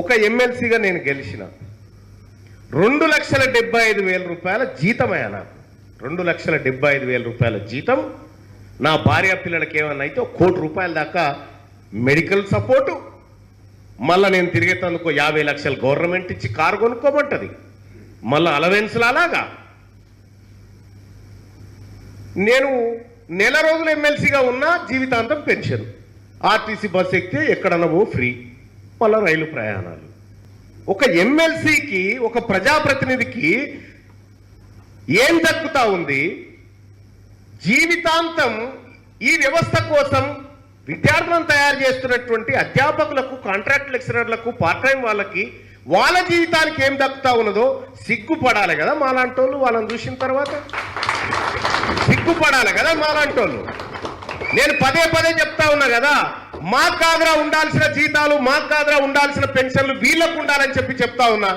ఒక ఎమ్మెల్సీగా నేను గెలిచిన 2,75,000 రూపాయల జీతమయ్యా నాకు. 2,75,000 రూపాయల జీతం. నా భార్య పిల్లలకి ఏమన్నా అయితే 1 కోటి రూపాయల దాకా మెడికల్ సపోర్టు, మళ్ళీ నేను తిరిగేటందుకు 50 లక్షలు గవర్నమెంట్ ఇచ్చి కారు కొనుక్కోమంటది, మళ్ళీ అలవెన్స్లు. అలాగా నేను నెల రోజులు ఎమ్మెల్సీగా ఉన్నా జీవితాంతం పెన్షన్, ఆర్టీసీ బస్ ఎక్కితే ఎక్కడన్నా ఫ్రీ, మళ్ళీ రైలు ప్రయాణాలు. ఒక ఎమ్మెల్సీకి, ఒక ప్రజాప్రతినిధికి ఏం దక్కుతా ఉంది? జీవితాంతం ఈ వ్యవస్థ కోసం విద్యార్థులను తయారు చేస్తున్నటువంటి అధ్యాపకులకు, కాంట్రాక్ట్ లెక్చరర్లకు, పార్ట్ టైం వాళ్ళకి, వాళ్ళ జీవితానికి ఏం దక్కుతా ఉన్నదో సిగ్గుపడాలి కదా మాలాంటి వాళ్ళు. వాళ్ళని చూసిన తర్వాత సిగ్గుపడాలి కదా మాలాంటి వాళ్ళు. నేను పదే పదే చెప్తా ఉన్నా కదా, మాకు కాదురా ఉండాల్సిన జీతాలు, మాకు కాదురా ఉండాల్సిన పెన్షన్లు, వీళ్ళకు ఉండాలని చెప్పి చెప్తా ఉన్నా.